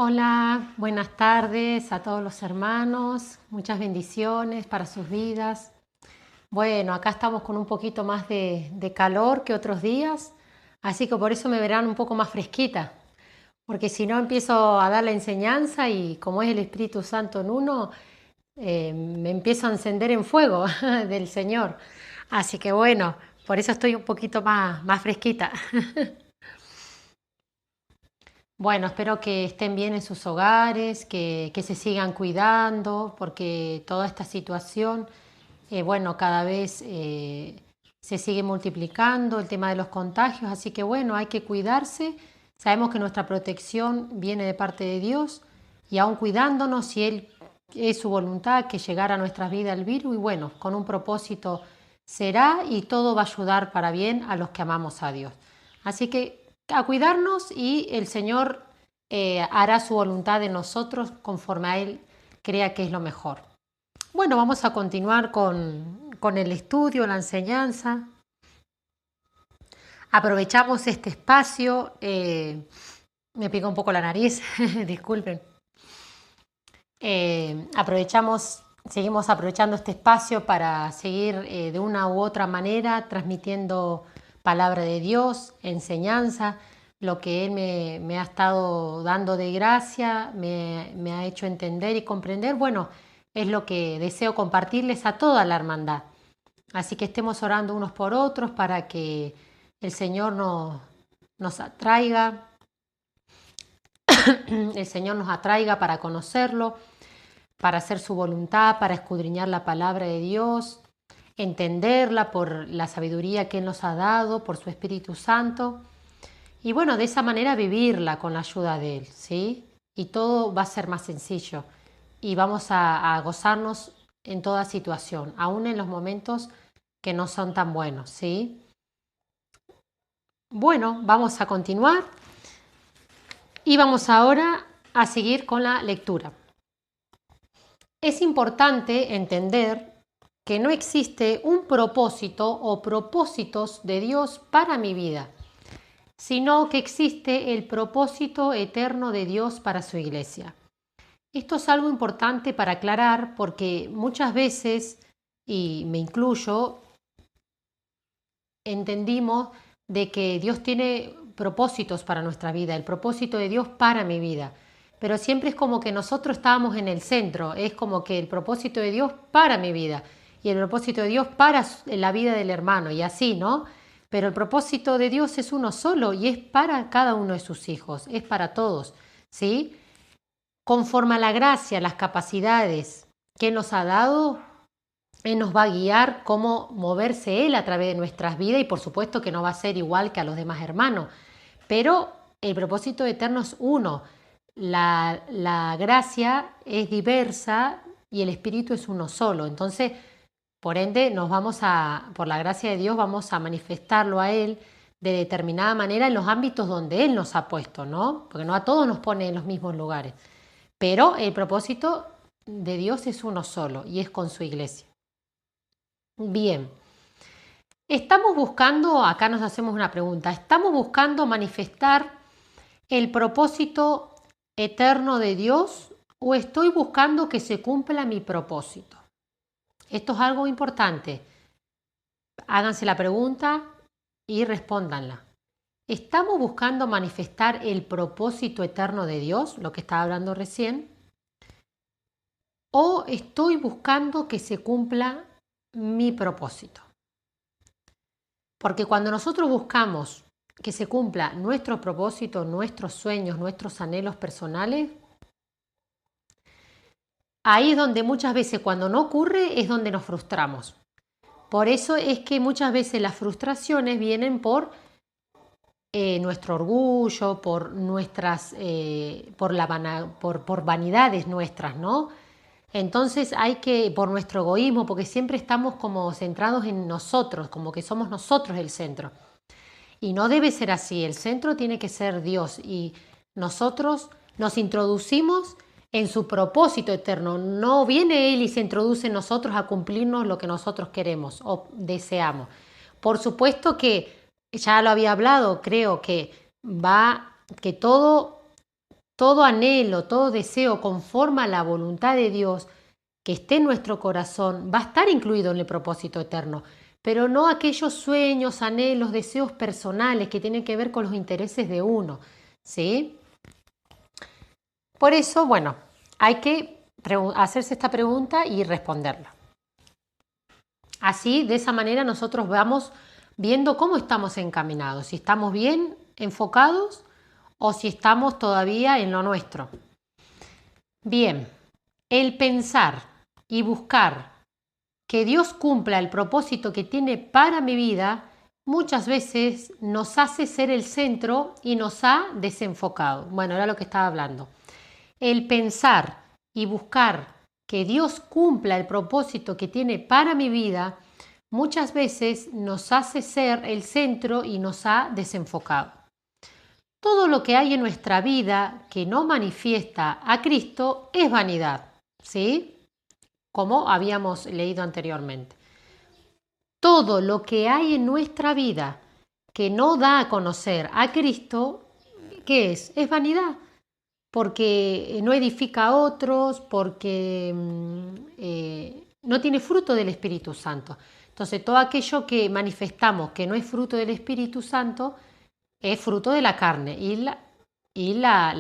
Hola, buenas tardes a todos los hermanos, muchas bendiciones para sus vidas. Bueno, acá estamos con un poquito más de calor que otros días, así que por eso me verán un poco más fresquita, porque si no empiezo a dar la enseñanza y como es el Espíritu Santo en uno, me empiezo a encender en fuego del Señor. Así que bueno, por eso estoy un poquito más fresquita. Bueno, espero que estén bien en sus hogares, que se sigan cuidando, porque toda esta situación, bueno, cada vez se sigue multiplicando el tema de los contagios, así que bueno, hay que cuidarse. Sabemos que nuestra protección viene de parte de Dios y aún cuidándonos, si Él es su voluntad que llegara a nuestras vidas el virus, y bueno, con un propósito será y todo va a ayudar para bien a los que amamos a Dios. Así que a cuidarnos y el Señor hará su voluntad en nosotros conforme a Él crea que es lo mejor. Bueno, vamos a continuar con el estudio, la enseñanza. Aprovechamos este espacio. Me pica un poco la nariz, disculpen. Seguimos aprovechando este espacio para seguir de una u otra manera transmitiendo palabra de Dios, enseñanza, lo que Él me ha estado dando de gracia, me ha hecho entender y comprender. Bueno, es lo que deseo compartirles a toda la hermandad. Así que estemos orando unos por otros para que el Señor nos atraiga, el Señor nos atraiga para conocerlo, para hacer su voluntad, para escudriñar la palabra de Dios, entenderla por la sabiduría que Él nos ha dado, por su Espíritu Santo. Y bueno, de esa manera vivirla con la ayuda de Él, ¿sí? Y todo va a ser más sencillo. Y vamos a gozarnos en toda situación, aún en los momentos que no son tan buenos, ¿sí? Bueno, vamos a continuar y vamos ahora a seguir con la lectura. Es importante entender que no existe un propósito o propósitos de Dios para mi vida, sino que existe el propósito eterno de Dios para su iglesia. Esto es algo importante para aclarar porque muchas veces, y me incluyo, entendimos de que Dios tiene propósitos para nuestra vida, el propósito de Dios para mi vida. Pero siempre es como que nosotros estábamos en el centro, es como que el propósito de Dios para mi vida y el propósito de Dios para la vida del hermano y así, ¿no? Pero el propósito de Dios es uno solo y es para cada uno de sus hijos, es para todos, ¿sí? Conforme a la gracia, las capacidades que nos ha dado, Él nos va a guiar cómo moverse Él a través de nuestras vidas y por supuesto que no va a ser igual que a los demás hermanos, pero el propósito eterno es uno. La gracia es diversa y el Espíritu es uno solo. Entonces, por ende, por la gracia de Dios, vamos a manifestarlo a Él de determinada manera en los ámbitos donde Él nos ha puesto, ¿no? Porque no a todos nos pone en los mismos lugares. Pero el propósito de Dios es uno solo y es con su iglesia. Bien, estamos buscando, acá nos hacemos una pregunta, ¿estamos buscando manifestar el propósito eterno de Dios o estoy buscando que se cumpla mi propósito? Esto es algo importante. Háganse la pregunta y respóndanla. ¿Estamos buscando manifestar el propósito eterno de Dios, lo que estaba hablando recién? ¿O estoy buscando que se cumpla mi propósito? Porque cuando nosotros buscamos que se cumpla nuestro propósito, nuestros sueños, nuestros anhelos personales, ahí es donde muchas veces cuando no ocurre es donde nos frustramos. Por eso es que muchas veces las frustraciones vienen por nuestro orgullo, por nuestras, por vanidades nuestras, ¿no? Entonces por nuestro egoísmo, porque siempre estamos como centrados en nosotros, como que somos nosotros el centro. Y no debe ser así, el centro tiene que ser Dios y nosotros nos introducimos en su propósito eterno. No viene Él y se introduce en nosotros a cumplirnos lo que nosotros queremos o deseamos. Por supuesto que ya lo había hablado, creo que que todo todo anhelo, todo deseo conforme a la voluntad de Dios que esté en nuestro corazón, va a estar incluido en el propósito eterno, pero no aquellos sueños, anhelos, deseos personales que tienen que ver con los intereses de uno, ¿sí? Por eso, bueno, hay que hacerse esta pregunta y responderla. Así, de esa manera nosotros vamos viendo cómo estamos encaminados, si estamos bien enfocados o si estamos todavía en lo nuestro. Bien, el pensar y buscar que Dios cumpla el propósito que tiene para mi vida muchas veces nos hace ser el centro y nos ha desenfocado. Bueno, era lo que estaba hablando. El pensar y buscar que Dios cumpla el propósito que tiene para mi vida muchas veces nos hace ser el centro y nos ha desenfocado. Todo lo que hay en nuestra vida que no manifiesta a Cristo es vanidad, ¿sí? Como habíamos leído anteriormente. Todo lo que hay en nuestra vida que no da a conocer a Cristo, ¿qué es? Es vanidad, porque no edifica a otros, porque no tiene fruto del Espíritu Santo. Entonces, todo aquello que manifestamos que no es fruto del Espíritu Santo es fruto de la carne el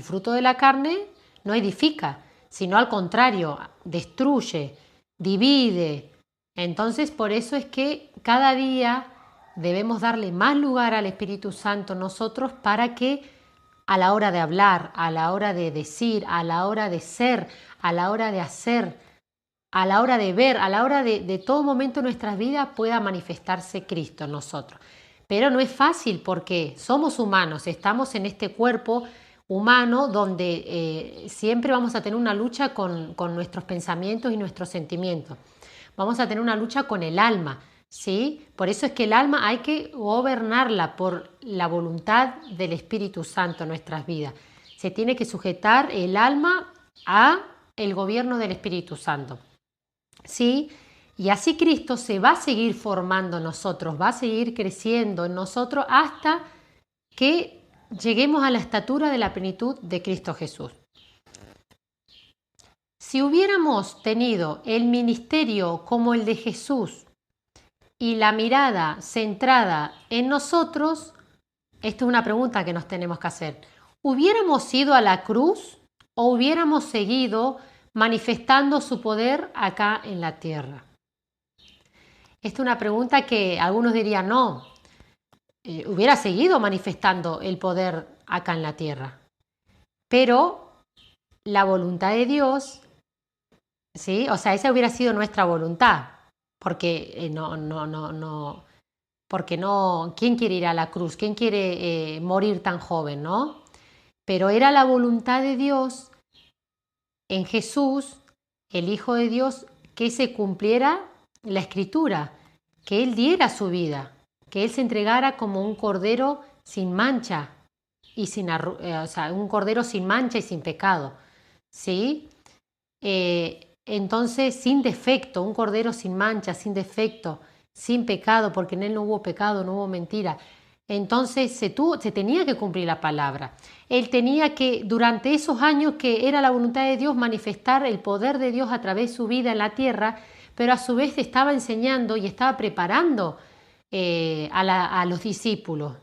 fruto de la carne no edifica, sino al contrario, destruye, divide. Entonces, por eso es que cada día debemos darle más lugar al Espíritu Santo nosotros para que a la hora de hablar, a la hora de decir, a la hora de ser, a la hora de hacer, a la hora de ver, a la hora de todo momento en nuestras vidas pueda manifestarse Cristo en nosotros. Pero no es fácil porque somos humanos, estamos en este cuerpo humano donde siempre vamos a tener una lucha con nuestros pensamientos y nuestros sentimientos. Vamos a tener una lucha con el alma, ¿sí? Por eso es que el alma hay que gobernarla por la voluntad del Espíritu Santo en nuestras vidas. Se tiene que sujetar el alma a el gobierno del Espíritu Santo, ¿sí? Y así Cristo se va a seguir formando en nosotros, va a seguir creciendo en nosotros hasta que lleguemos a la estatura de la plenitud de Cristo Jesús. Si hubiéramos tenido el ministerio como el de Jesús y la mirada centrada en nosotros, esta es una pregunta que nos tenemos que hacer. ¿Hubiéramos ido a la cruz o hubiéramos seguido manifestando su poder acá en la tierra? Esta es una pregunta que algunos dirían no, hubiera seguido manifestando el poder acá en la tierra. Pero la voluntad de Dios, ¿sí? O sea, esa hubiera sido nuestra voluntad, porque porque no, ¿quién quiere ir a la cruz? ¿Quién quiere morir tan joven, no? Pero era la voluntad de Dios en Jesús, el Hijo de Dios, que se cumpliera la Escritura, que Él diera su vida, que Él se entregara como un cordero sin mancha y un cordero sin mancha y sin pecado, ¿sí? Entonces, sin defecto, un cordero sin mancha, sin defecto, sin pecado, porque en Él no hubo pecado, no hubo mentira. Entonces se tenía que cumplir la palabra. Él tenía que, durante esos años que era la voluntad de Dios, manifestar el poder de Dios a través de su vida en la tierra, pero a su vez estaba enseñando y estaba preparando a los discípulos,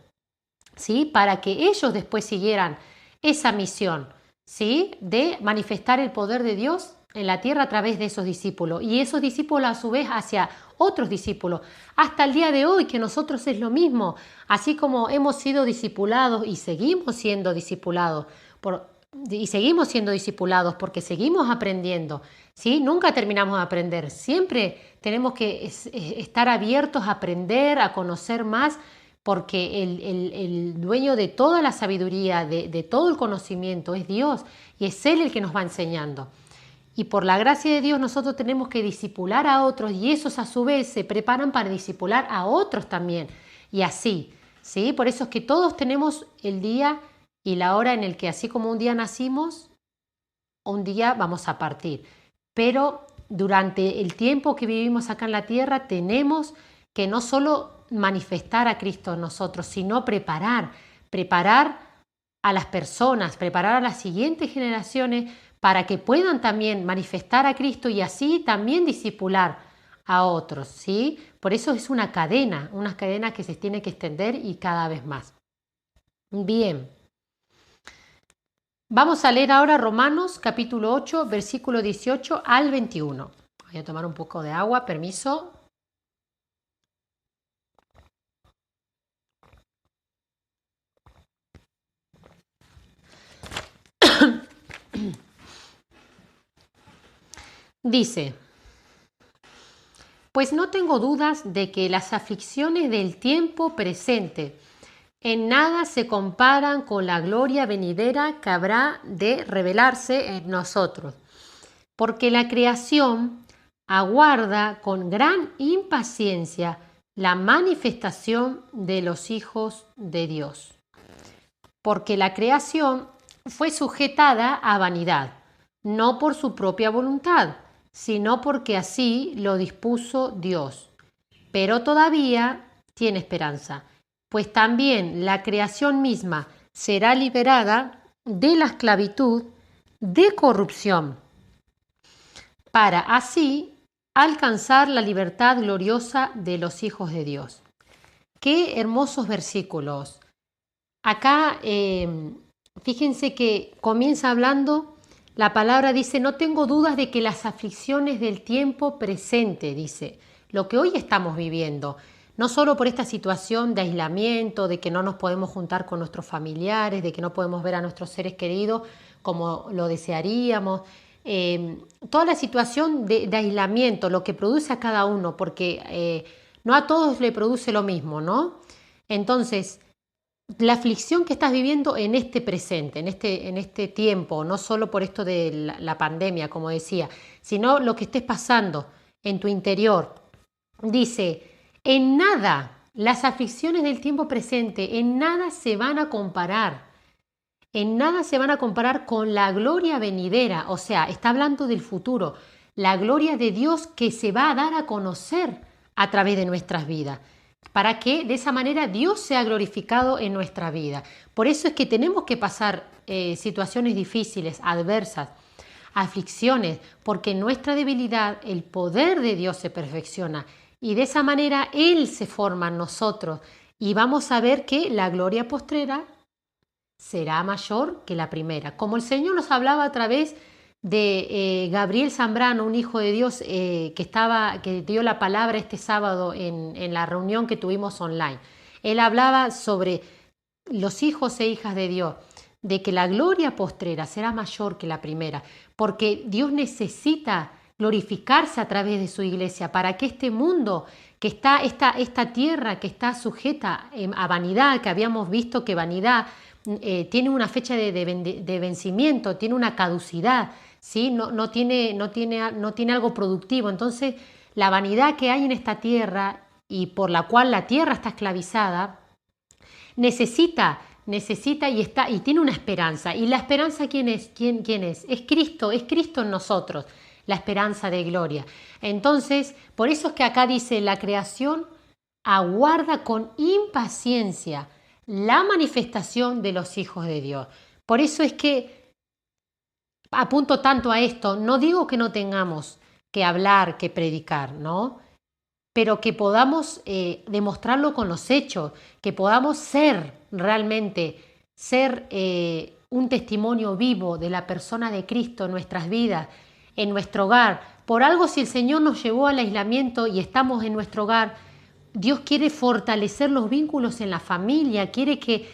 ¿sí? Para que ellos después siguieran esa misión, ¿sí? De manifestar el poder de Dios en la tierra a través de esos discípulos, y esos discípulos a su vez hacia otros discípulos, hasta el día de hoy, que nosotros es lo mismo, así como hemos sido discipulados y seguimos siendo discipulados porque seguimos aprendiendo, ¿sí? Nunca terminamos de aprender, siempre tenemos que estar abiertos a aprender, a conocer más, porque el dueño de toda la sabiduría, de todo el conocimiento es Dios, y es Él el que nos va enseñando. Y por la gracia de Dios nosotros tenemos que discipular a otros, y esos a su vez se preparan para discipular a otros también, y así, ¿sí? Por eso es que todos tenemos el día y la hora en el que, así como un día nacimos, un día vamos a partir. Pero durante el tiempo que vivimos acá en la tierra tenemos que no solo manifestar a Cristo en nosotros, sino preparar a las personas, preparar a las siguientes generaciones para que puedan también manifestar a Cristo y así también discipular a otros, ¿sí? Por eso es una cadena que se tiene que extender y cada vez más. Bien. Vamos a leer ahora Romanos capítulo 8, versículo 18 al 21. Voy a tomar un poco de agua, permiso. Dice, pues no tengo dudas de que las aflicciones del tiempo presente en nada se comparan con la gloria venidera que habrá de revelarse en nosotros, porque la creación aguarda con gran impaciencia la manifestación de los hijos de Dios. Porque la creación fue sujetada a vanidad, no por su propia voluntad, sino porque así lo dispuso Dios. Pero todavía tiene esperanza, pues también la creación misma será liberada de la esclavitud de corrupción, para así alcanzar la libertad gloriosa de los hijos de Dios. Qué hermosos versículos. Acá, fíjense que comienza hablando, la palabra dice, no tengo dudas de que las aflicciones del tiempo presente, dice, lo que hoy estamos viviendo, no solo por esta situación de aislamiento, de que no nos podemos juntar con nuestros familiares, de que no podemos ver a nuestros seres queridos como lo desearíamos, toda la situación de aislamiento, lo que produce a cada uno, porque no a todos le produce lo mismo, ¿no? Entonces, la aflicción que estás viviendo en este presente, en este tiempo, no solo por esto de la pandemia, como decía, sino lo que estés pasando en tu interior. Dice, en nada, las aflicciones del tiempo presente, en nada se van a comparar. En nada se van a comparar con la gloria venidera, o sea, está hablando del futuro, la gloria de Dios que se va a dar a conocer a través de nuestras vidas, para que de esa manera Dios sea glorificado en nuestra vida. Por eso es que tenemos que pasar situaciones difíciles, adversas, aflicciones, porque en nuestra debilidad el poder de Dios se perfecciona y de esa manera Él se forma en nosotros y vamos a ver que la gloria postrera será mayor que la primera. Como el Señor nos hablaba a través de Gabriel Zambrano, un hijo de Dios que dio la palabra este sábado en la reunión que tuvimos online. Él hablaba sobre los hijos e hijas de Dios, de que la gloria postrera será mayor que la primera, porque Dios necesita glorificarse a través de su iglesia para que este mundo, que está esta tierra que está sujeta a vanidad, que habíamos visto que vanidad tiene una fecha de vencimiento, tiene una caducidad, ¿sí? No tiene algo productivo. Entonces, la vanidad que hay en esta tierra y por la cual la tierra está esclavizada, necesita y tiene una esperanza. ¿Y la esperanza quién es? ¿Quién es? Es Cristo en nosotros, la esperanza de gloria. Entonces, por eso es que acá dice, la creación aguarda con impaciencia la manifestación de los hijos de Dios. Por eso es que apunto tanto a esto, no digo que no tengamos que hablar, que predicar, ¿no? Pero que podamos demostrarlo con los hechos, que podamos realmente ser un testimonio vivo de la persona de Cristo en nuestras vidas, en nuestro hogar. Por algo, si el Señor nos llevó al aislamiento y estamos en nuestro hogar, Dios quiere fortalecer los vínculos en la familia, quiere que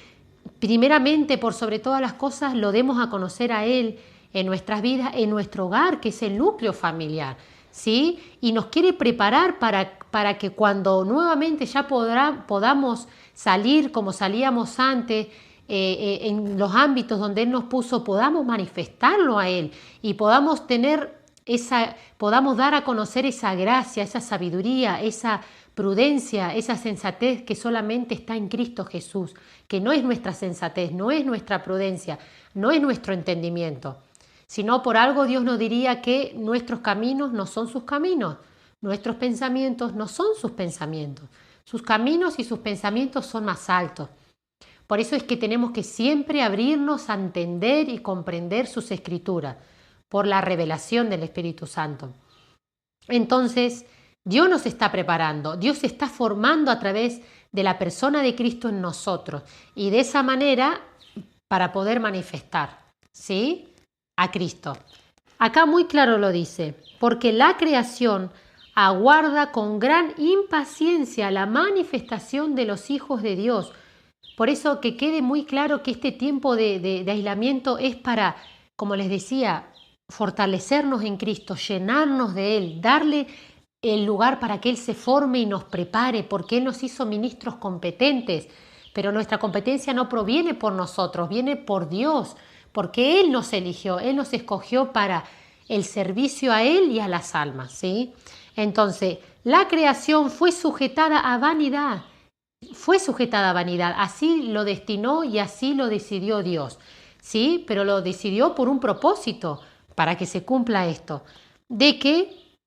primeramente, por sobre todas las cosas, lo demos a conocer a Él en nuestras vidas, en nuestro hogar, que es el núcleo familiar, ¿sí? Y nos quiere preparar para que cuando nuevamente ya podamos salir como salíamos antes, en los ámbitos donde Él nos puso, podamos manifestarlo a Él y podamos dar a conocer esa gracia, esa sabiduría, esa prudencia, esa sensatez que solamente está en Cristo Jesús, que no es nuestra sensatez, no es nuestra prudencia, no es nuestro entendimiento, sino por algo Dios nos diría que nuestros caminos no son sus caminos, nuestros pensamientos no son sus pensamientos, sus caminos y sus pensamientos son más altos. Por eso es que tenemos que siempre abrirnos a entender y comprender sus escrituras, por la revelación del Espíritu Santo. Entonces, Dios nos está preparando, Dios se está formando a través de la persona de Cristo en nosotros y de esa manera para poder manifestar, ¿sí?, a Cristo. Acá muy claro lo dice, porque la creación aguarda con gran impaciencia la manifestación de los hijos de Dios. Por eso que quede muy claro que este tiempo de aislamiento es para, como les decía, fortalecernos en Cristo, llenarnos de Él, darle el lugar para que Él se forme y nos prepare, porque Él nos hizo ministros competentes, pero nuestra competencia no proviene por nosotros, viene por Dios, porque Él nos eligió, Él nos escogió para el servicio a Él y a las almas, ¿sí? Entonces, la creación fue sujetada a vanidad, así lo destinó y así lo decidió Dios, ¿sí? Pero lo decidió por un propósito, para que se cumpla esto, de que,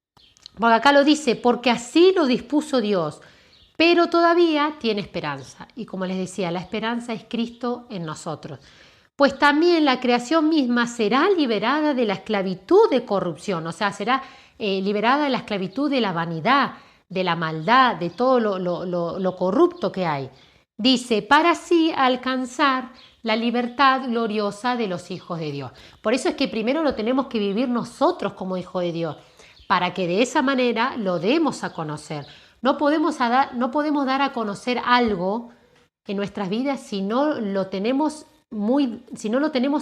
porque acá lo dice, porque así lo dispuso Dios, pero todavía tiene esperanza. Y como les decía, la esperanza es Cristo en nosotros. Pues también la creación misma será liberada de la esclavitud de corrupción, o sea, será liberada de la esclavitud de la vanidad, de la maldad, de todo lo corrupto que hay. Dice, para así alcanzar la libertad gloriosa de los hijos de Dios. Por eso es que primero lo tenemos que vivir nosotros como hijos de Dios, para que de esa manera lo demos a conocer. No podemos dar a conocer algo en nuestras vidas si no lo tenemos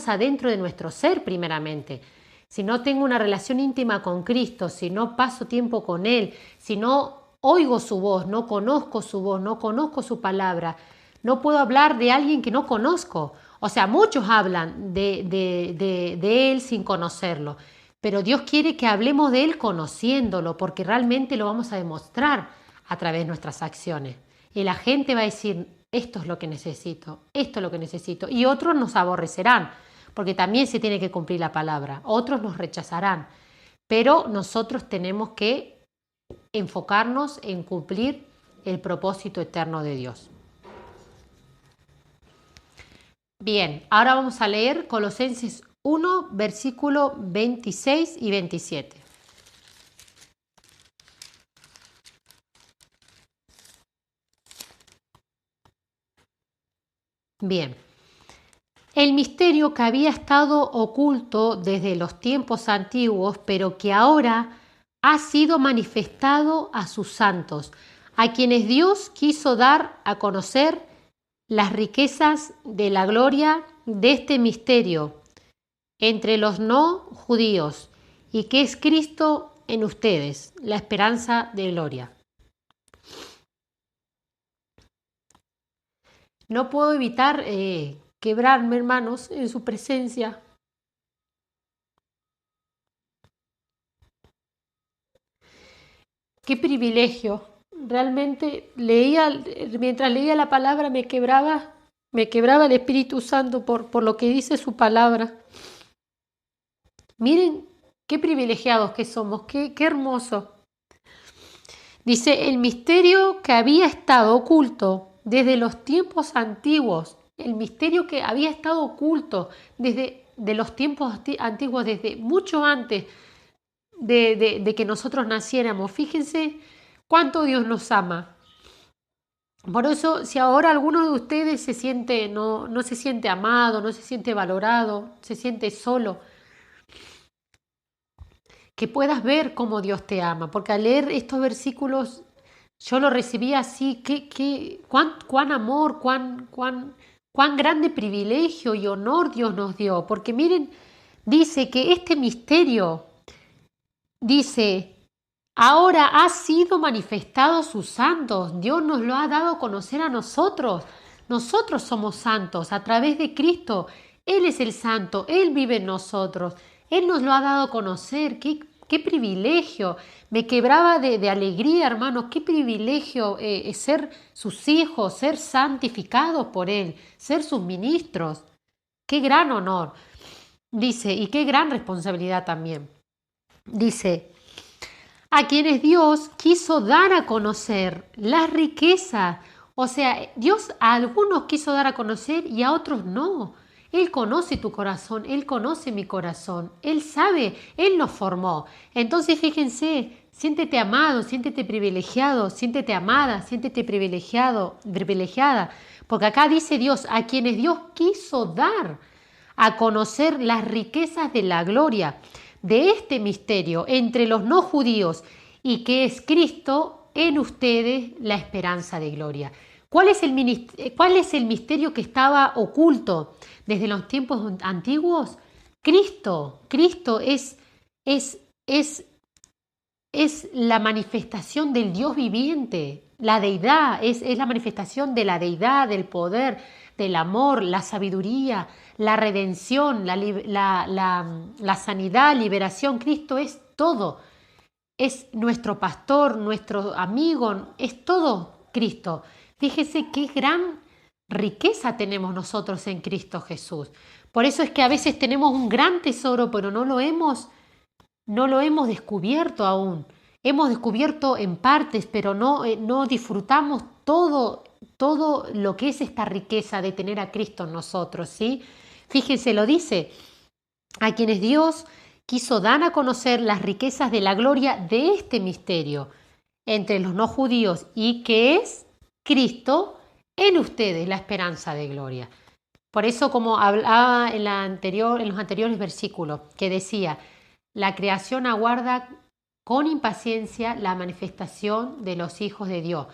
adentro de nuestro ser primeramente. Si no tengo una relación íntima con Cristo, si no paso tiempo con Él, si no oigo su voz, no conozco su voz, no conozco su palabra, no puedo hablar de alguien que no conozco. O sea, muchos hablan de Él sin conocerlo, pero Dios quiere que hablemos de Él conociéndolo, porque realmente lo vamos a demostrar a través de nuestras acciones. Y la gente va a decir, esto es lo que necesito, esto es lo que necesito. Y otros nos aborrecerán, porque también se tiene que cumplir la palabra. Otros nos rechazarán, pero nosotros tenemos que enfocarnos en cumplir el propósito eterno de Dios. Bien, ahora vamos a leer Colosenses 1, versículo 26 y 27. Bien, el misterio que había estado oculto desde los tiempos antiguos, pero que ahora ha sido manifestado a sus santos, a quienes Dios quiso dar a conocer las riquezas de la gloria de este misterio entre los no judíos, y que es Cristo en ustedes, la esperanza de gloria. No puedo evitar quebrarme, hermanos, en su presencia. Qué privilegio. Realmente mientras leía la palabra me quebraba el Espíritu Santo por lo que dice su palabra. Miren qué privilegiados que somos, qué hermoso. Dice, el misterio que había estado oculto desde los tiempos antiguos, el misterio que había estado oculto desde los tiempos antiguos, desde mucho antes de que nosotros naciéramos. Fíjense cuánto Dios nos ama. Por eso, si ahora alguno de ustedes no se siente amado, no se siente valorado, se siente solo, que puedas ver cómo Dios te ama, porque al leer estos versículos yo lo recibí así, cuán amor, cuán grande privilegio y honor Dios nos dio, porque miren, dice que este misterio, dice, ahora ha sido manifestado a sus santos, Dios nos lo ha dado a conocer a nosotros somos santos a través de Cristo, Él es el santo, Él vive en nosotros, Él nos lo ha dado a conocer. Qué privilegio, me quebraba de alegría, hermanos, qué privilegio ser sus hijos, ser santificados por Él, ser sus ministros, qué gran honor, dice, y qué gran responsabilidad también. Dice, a quienes Dios quiso dar a conocer las riquezas O sea, Dios a algunos quiso dar a conocer y a otros no. Él conoce tu corazón, Él conoce mi corazón, Él sabe, Él nos formó. Entonces fíjense, siéntete amado, siéntete privilegiado, siéntete amada, siéntete privilegiado, privilegiada. Porque acá dice Dios, a quienes Dios quiso dar a conocer las riquezas de la gloria de este misterio entre los no judíos y que es Cristo en ustedes la esperanza de gloria. ¿Cuál es el misterio que estaba oculto desde los tiempos antiguos? Cristo. Cristo es, es la manifestación del Dios viviente. La deidad es la manifestación de la deidad, del poder, del amor, la sabiduría, la redención, la sanidad, liberación. Cristo es todo. Es nuestro pastor, nuestro amigo, es todo Cristo. Fíjese qué gran riqueza tenemos nosotros en Cristo Jesús. Por eso es que a veces tenemos un gran tesoro, pero no lo hemos descubierto aún. Hemos descubierto en partes, pero no disfrutamos todo lo que es esta riqueza de tener a Cristo en nosotros, ¿sí? Fíjense, lo dice, a quienes Dios quiso dar a conocer las riquezas de la gloria de este misterio entre los no judíos y que es Cristo en ustedes, la esperanza de gloria. Por eso, como hablaba en los anteriores versículos, que decía, la creación aguarda con impaciencia la manifestación de los hijos de Dios.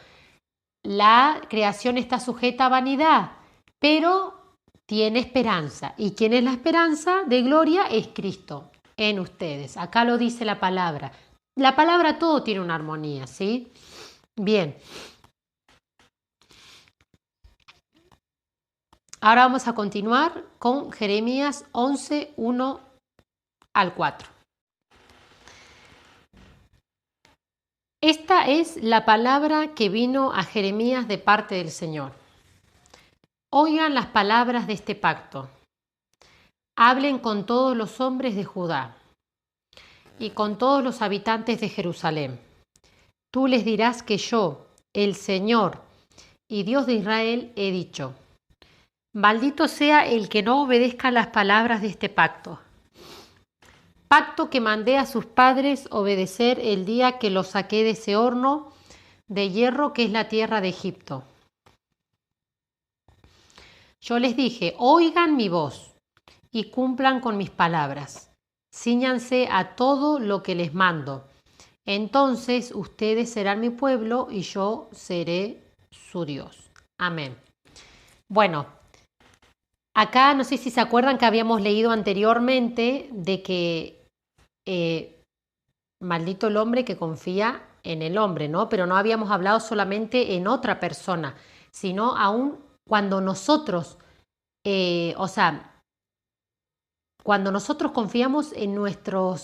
La creación está sujeta a vanidad, pero tiene esperanza. ¿Y quién es la esperanza de gloria? Es Cristo en ustedes. Acá lo dice la palabra. La palabra todo tiene una armonía, ¿sí? Bien. Ahora vamos a continuar con Jeremías 11, 1 al 4. Esta es la palabra que vino a Jeremías de parte del Señor. Oigan las palabras de este pacto. Hablen con todos los hombres de Judá y con todos los habitantes de Jerusalén. Tú les dirás que yo, el Señor y Dios de Israel, he dicho: maldito sea el que no obedezca las palabras de este pacto. Pacto que mandé a sus padres obedecer el día que los saqué de ese horno de hierro que es la tierra de Egipto. Yo les dije, oigan mi voz y cumplan con mis palabras. Cíñanse a todo lo que les mando. Entonces ustedes serán mi pueblo y yo seré su Dios. Amén. Bueno, acá no sé si se acuerdan que habíamos leído anteriormente de que maldito el hombre que confía en el hombre, ¿no? Pero no habíamos hablado solamente en otra persona, sino aún cuando nosotros, cuando nosotros confiamos en nuestro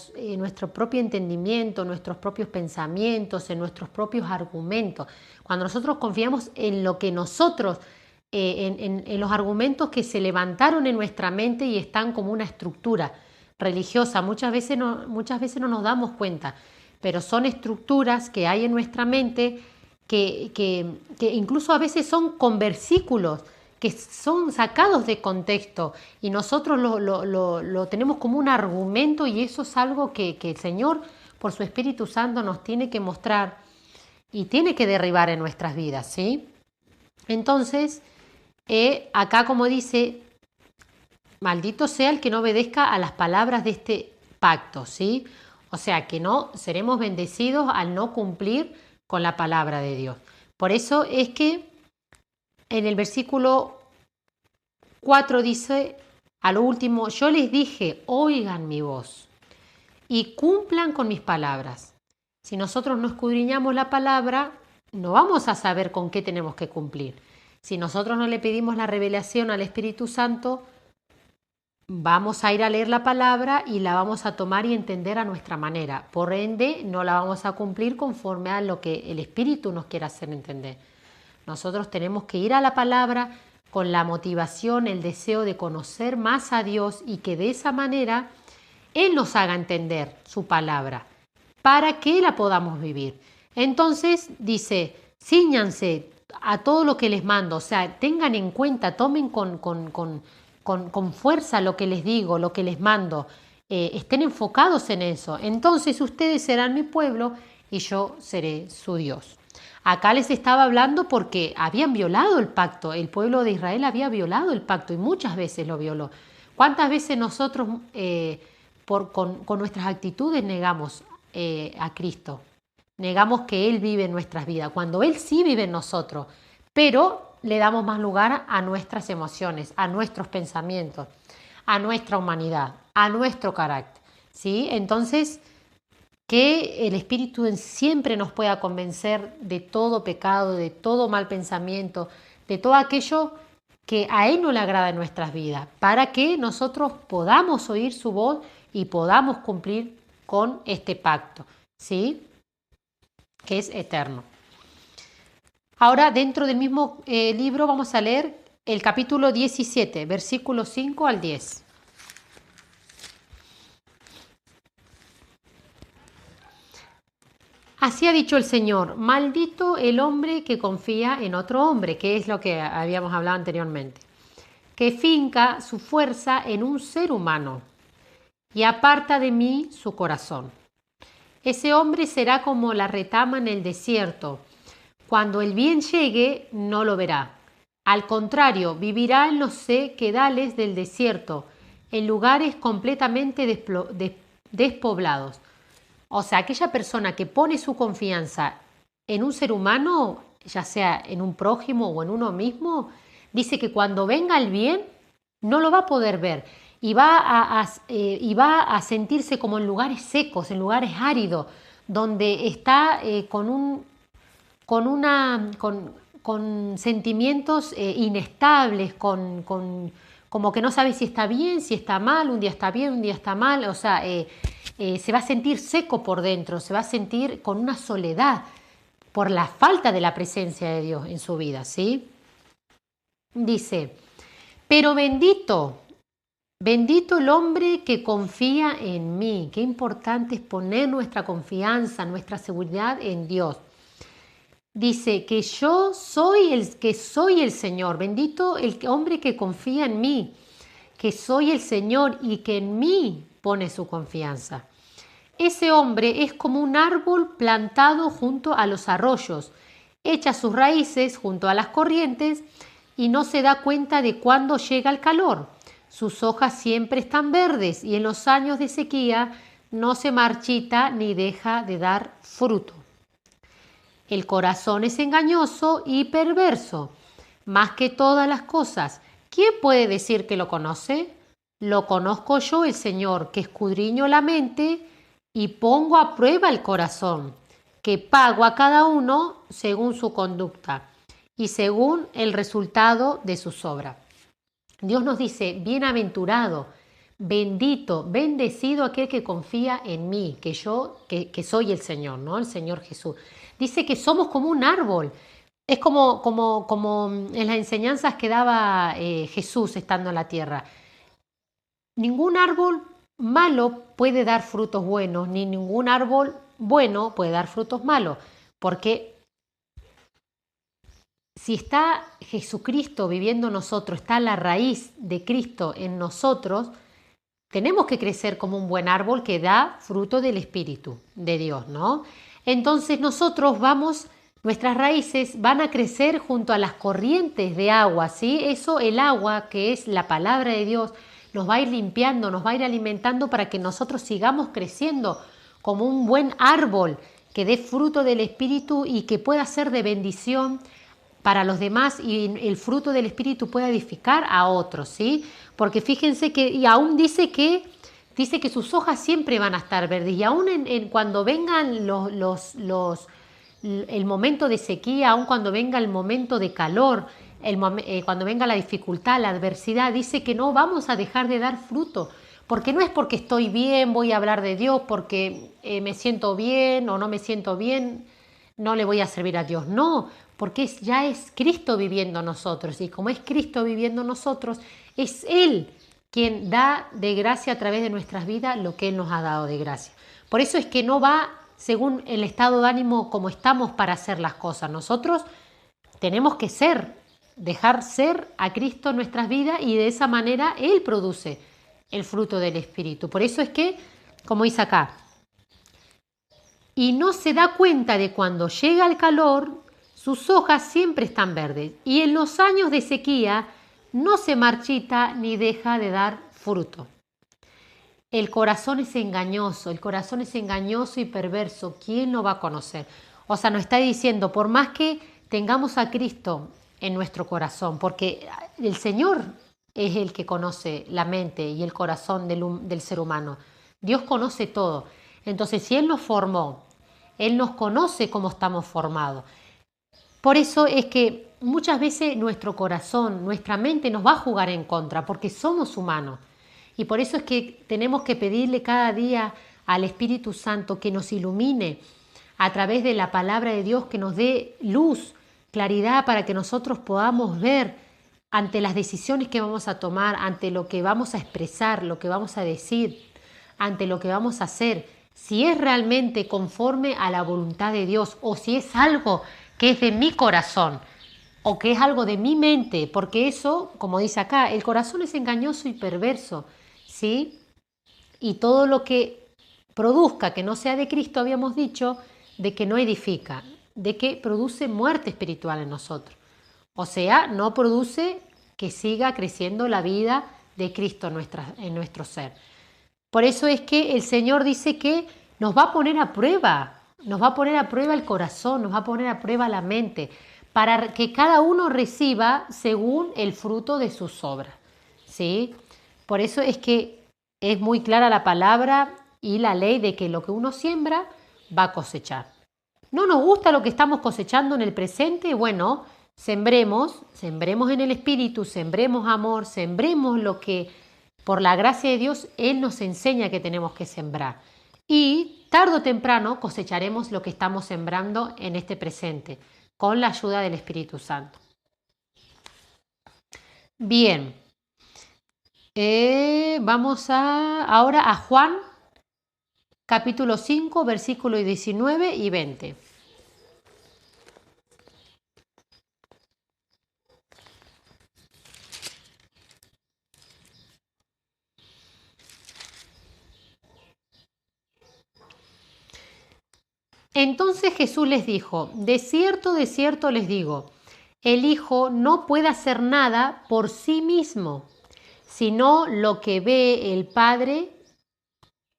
propio entendimiento, en nuestros propios pensamientos, en nuestros propios argumentos, cuando nosotros confiamos en lo que nosotros, en los argumentos que se levantaron en nuestra mente y están como una estructura religiosa, muchas veces no nos damos cuenta, pero son estructuras que hay en nuestra mente que incluso a veces son con versículos que son sacados de contexto y nosotros lo tenemos como un argumento, y eso es algo que el Señor por su Espíritu Santo nos tiene que mostrar y tiene que derribar en nuestras vidas, ¿sí? Entonces, acá como dice, maldito sea el que no obedezca a las palabras de este pacto, ¿sí? O sea, que no seremos bendecidos al no cumplir con la palabra de Dios. Por eso es que en el versículo 4 dice, a lo último, yo les dije, oigan mi voz y cumplan con mis palabras. Si nosotros no escudriñamos la palabra, no vamos a saber con qué tenemos que cumplir. Si nosotros no le pedimos la revelación al Espíritu Santo, vamos a ir a leer la palabra y la vamos a tomar y entender a nuestra manera. Por ende, no la vamos a cumplir conforme a lo que el Espíritu nos quiera hacer entender. Nosotros tenemos que ir a la palabra con la motivación, el deseo de conocer más a Dios y que de esa manera Él nos haga entender su palabra para que la podamos vivir. Entonces dice, cíñanse a todo lo que les mando. O sea, tengan en cuenta, tomen con fuerza lo que les digo, lo que les mando. Estén enfocados en eso. Entonces ustedes serán mi pueblo y yo seré su Dios. Acá les estaba hablando porque habían violado el pacto. El pueblo de Israel había violado el pacto y muchas veces lo violó. ¿Cuántas veces nosotros con nuestras actitudes negamos a Cristo? Negamos que Él vive en nuestras vidas, cuando Él sí vive en nosotros, pero le damos más lugar a nuestras emociones, a nuestros pensamientos, a nuestra humanidad, a nuestro carácter, ¿sí? Entonces, que el Espíritu siempre nos pueda convencer de todo pecado, de todo mal pensamiento, de todo aquello que a Él no le agrada en nuestras vidas, para que nosotros podamos oír su voz y podamos cumplir con este pacto, ¿sí? Que es eterno. Ahora, dentro del mismo libro vamos a leer el capítulo 17, versículos 5 al 10. Así ha dicho el Señor, maldito el hombre que confía en otro hombre, que es lo que habíamos hablado anteriormente, que finca su fuerza en un ser humano y aparta de mí su corazón. Ese hombre será como la retama en el desierto. Cuando el bien llegue, no lo verá. Al contrario, vivirá en los sequedales del desierto, en lugares completamente despoblados. O sea, aquella persona que pone su confianza en un ser humano, ya sea en un prójimo o en uno mismo, dice que cuando venga el bien, no lo va a poder ver y va a sentirse como en lugares secos, en lugares áridos, donde está con sentimientos inestables, como que no sabe si está bien, si está mal, un día está bien, un día está mal, o sea, se va a sentir seco por dentro, se va a sentir con una soledad por la falta de la presencia de Dios en su vida, ¿sí? Dice, pero bendito el hombre que confía en mí. Qué importante es poner nuestra confianza, nuestra seguridad en Dios. Dice que yo soy el Señor. Bendito el hombre que confía en mí, que soy el Señor y que en mí pone su confianza. Ese hombre es como un árbol plantado junto a los arroyos, echa sus raíces junto a las corrientes y no se da cuenta de cuándo llega el calor. Sus hojas siempre están verdes y en los años de sequía no se marchita ni deja de dar fruto. El corazón es engañoso y perverso, más que todas las cosas. ¿Quién puede decir que lo conoce? Lo conozco yo, el Señor, que escudriño la mente y pongo a prueba el corazón, que pago a cada uno según su conducta y según el resultado de sus obras. Dios nos dice, bienaventurado, bendito, bendecido aquel que confía en mí, que soy el Señor, ¿no? El Señor Jesús. Dice que somos como un árbol. Es como en las enseñanzas que daba Jesús estando en la tierra. Ningún árbol malo puede dar frutos buenos, ni ningún árbol bueno puede dar frutos malos, porque si está Jesucristo viviendo en nosotros, está la raíz de Cristo en nosotros, tenemos que crecer como un buen árbol que da fruto del Espíritu de Dios, ¿no? Entonces nuestras raíces van a crecer junto a las corrientes de agua, ¿sí? Eso, el agua, que es la palabra de Dios, nos va a ir limpiando, nos va a ir alimentando para que nosotros sigamos creciendo como un buen árbol que dé fruto del Espíritu y que pueda ser de bendición para los demás y el fruto del Espíritu pueda edificar a otros, ¿sí? Porque fíjense que, y aún dice que sus hojas siempre van a estar verdes y aún cuando vengan el momento de sequía, aún cuando venga el momento de calor, cuando venga la dificultad, la adversidad, dice que no vamos a dejar de dar fruto, porque no es porque estoy bien, voy a hablar de Dios, porque me siento bien o no me siento bien, no le voy a servir a Dios, no, porque ya es Cristo viviendo en nosotros y como es Cristo viviendo en nosotros, es Él quien da de gracia a través de nuestras vidas lo que Él nos ha dado de gracia. Por eso es que no va según el estado de ánimo como estamos para hacer las cosas. Nosotros tenemos que dejar ser a Cristo en nuestras vidas y de esa manera Él produce el fruto del Espíritu. Por eso es que, como dice acá, y no se da cuenta de cuando llega el calor, sus hojas siempre están verdes y en los años de sequía no se marchita ni deja de dar fruto. El corazón es engañoso y perverso. ¿Quién lo va a conocer? O sea, nos está diciendo, por más que tengamos a Cristo en nuestro corazón, porque el Señor es el que conoce la mente y el corazón del ser humano. Dios conoce todo. Entonces, si Él nos formó, Él nos conoce cómo estamos formados. Por eso es que muchas veces nuestro corazón, nuestra mente nos va a jugar en contra, porque somos humanos. Y por eso es que tenemos que pedirle cada día al Espíritu Santo que nos ilumine a través de la palabra de Dios, que nos dé luz, claridad para que nosotros podamos ver ante las decisiones que vamos a tomar, ante lo que vamos a expresar, lo que vamos a decir, ante lo que vamos a hacer, si es realmente conforme a la voluntad de Dios o si es algo que es de mi corazón o que es algo de mi mente, porque eso, como dice acá, el corazón es engañoso y perverso, ¿sí? Y todo lo que produzca que no sea de Cristo, habíamos dicho, de que no edifica, de que produce muerte espiritual en nosotros. O sea, no produce que siga creciendo la vida de Cristo en nuestro ser. Por eso es que el Señor dice que nos va a poner a prueba, nos va a poner a prueba el corazón, nos va a poner a prueba la mente, para que cada uno reciba según el fruto de sus obras, ¿sí? Por eso es que es muy clara la palabra y la ley de que lo que uno siembra va a cosechar. ¿No nos gusta lo que estamos cosechando en el presente? Bueno, sembremos en el Espíritu, sembremos amor, sembremos lo que por la gracia de Dios Él nos enseña que tenemos que sembrar. Y tarde o temprano cosecharemos lo que estamos sembrando en este presente, con la ayuda del Espíritu Santo. Bien, vamos ahora a Juan, capítulo 5, versículos 19 y 20. Entonces Jesús les dijo, de cierto les digo, el Hijo no puede hacer nada por sí mismo, sino lo que ve el Padre,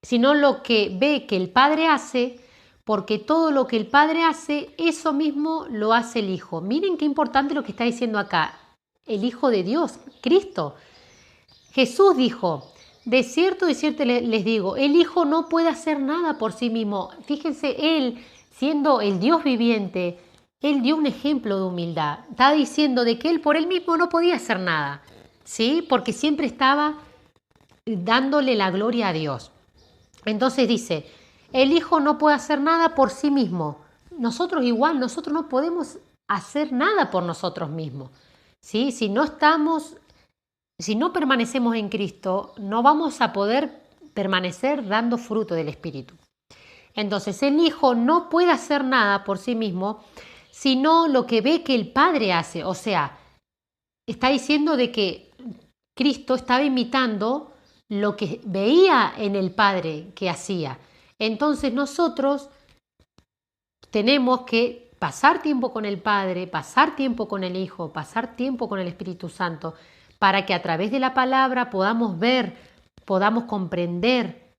sino lo que ve que el Padre hace, porque todo lo que el Padre hace, eso mismo lo hace el Hijo. Miren qué importante lo que está diciendo acá, el Hijo de Dios, Cristo. Jesús dijo, de cierto les digo, el Hijo no puede hacer nada por sí mismo. Fíjense, Él, siendo el Dios viviente, Él dio un ejemplo de humildad. Está diciendo de que Él por Él mismo no podía hacer nada, ¿sí? Porque siempre estaba dándole la gloria a Dios. Entonces dice, el Hijo no puede hacer nada por sí mismo. Nosotros igual, nosotros no podemos hacer nada por nosotros mismos, ¿sí? Si no permanecemos en Cristo, no vamos a poder permanecer dando fruto del Espíritu. Entonces, el Hijo no puede hacer nada por sí mismo, sino lo que ve que el Padre hace. O sea, está diciendo de que Cristo estaba imitando lo que veía en el Padre que hacía. Entonces, nosotros tenemos que pasar tiempo con el Padre, pasar tiempo con el Hijo, pasar tiempo con el Espíritu Santo, para que a través de la palabra podamos ver, podamos comprender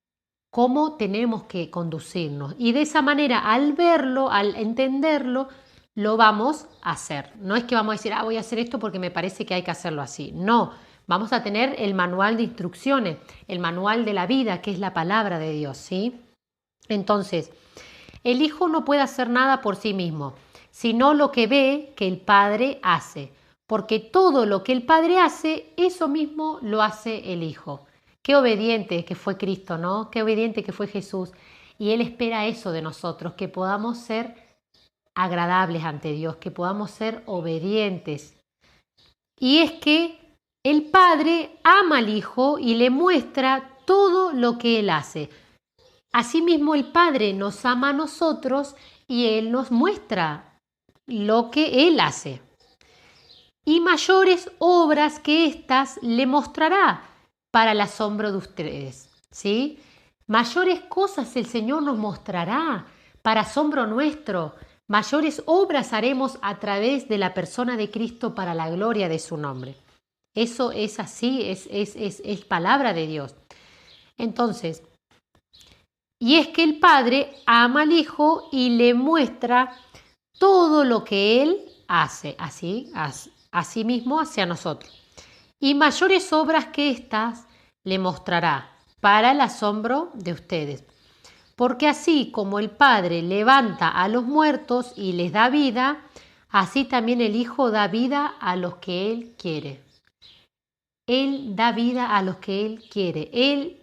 cómo tenemos que conducirnos. Y de esa manera, al verlo, al entenderlo, lo vamos a hacer. No es que vamos a decir, voy a hacer esto porque me parece que hay que hacerlo así. No, vamos a tener el manual de instrucciones, el manual de la vida, que es la palabra de Dios, ¿sí? Entonces, el Hijo no puede hacer nada por sí mismo, sino lo que ve que el Padre hace. Porque todo lo que el Padre hace, eso mismo lo hace el Hijo. Qué obediente que fue Cristo, ¿no? Qué obediente que fue Jesús. Y Él espera eso de nosotros, que podamos ser agradables ante Dios, que podamos ser obedientes. Y es que el Padre ama al Hijo y le muestra todo lo que Él hace. Asimismo, el Padre nos ama a nosotros y Él nos muestra lo que Él hace. y mayores obras que éstas le mostrará para el asombro de ustedes, ¿sí? Mayores cosas el Señor nos mostrará para asombro nuestro. Mayores obras haremos a través de la persona de Cristo para la gloria de su nombre. Eso es así, es palabra de Dios. Entonces, y es que el Padre ama al Hijo y le muestra todo lo que Él hace, así mismo hacia nosotros. Y mayores obras que éstas le mostrará para el asombro de ustedes. Porque así como el Padre levanta a los muertos y les da vida, así también el Hijo da vida a los que Él quiere. Él da vida a los que Él quiere. Él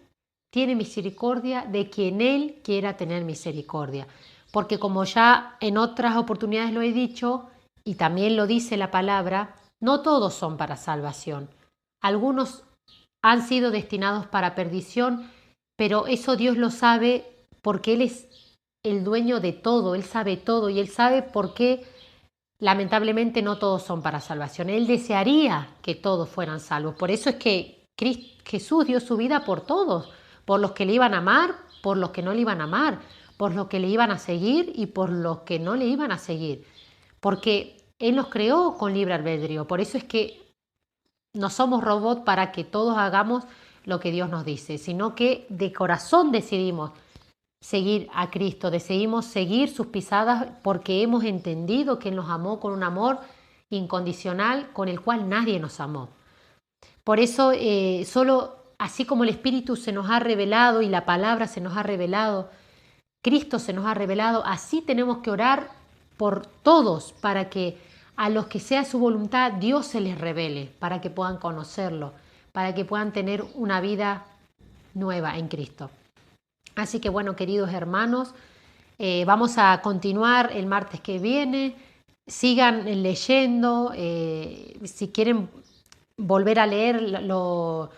tiene misericordia de quien Él quiera tener misericordia. Porque como ya en otras oportunidades lo he dicho, y también lo dice la palabra, no todos son para salvación. Algunos han sido destinados para perdición, pero eso Dios lo sabe porque Él es el dueño de todo, Él sabe todo y Él sabe por qué lamentablemente no todos son para salvación. Él desearía que todos fueran salvos. Por eso es que Jesús dio su vida por todos, por los que le iban a amar, por los que no le iban a amar, por los que le iban a seguir y por los que no le iban a seguir. Porque Él nos creó con libre albedrío. Por eso es que no somos robots para que todos hagamos lo que Dios nos dice, sino que de corazón decidimos seguir a Cristo, decidimos seguir sus pisadas porque hemos entendido que Él nos amó con un amor incondicional con el cual nadie nos amó. Por eso, solo así como el Espíritu se nos ha revelado y la palabra se nos ha revelado, Cristo se nos ha revelado, así tenemos que orar por todos para que a los que sea su voluntad Dios se les revele, para que puedan conocerlo, para que puedan tener una vida nueva en Cristo. Así que bueno, queridos hermanos, vamos a continuar el martes que viene. Sigan leyendo, si quieren volver a leer lo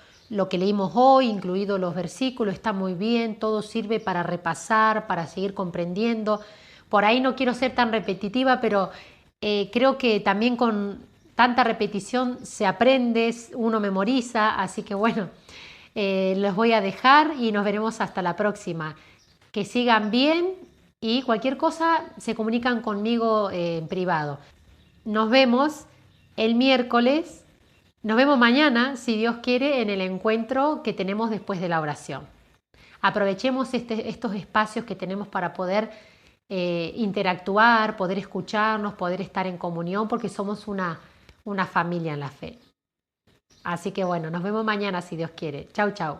que leímos hoy, incluidos los versículos, está muy bien, todo sirve para repasar, para seguir comprendiendo. Por ahí no quiero ser tan repetitiva, pero creo que también con tanta repetición se aprende, uno memoriza, así que bueno. Los voy a dejar y nos veremos hasta la próxima. Que sigan bien y cualquier cosa se comunican conmigo en privado. Nos vemos el miércoles, nos vemos mañana, si Dios quiere, en el encuentro que tenemos después de la oración. Aprovechemos estos espacios que tenemos para poder interactuar, poder escucharnos, poder estar en comunión, porque somos una familia en la fe. Así que bueno, nos vemos mañana si Dios quiere. Chau, chau.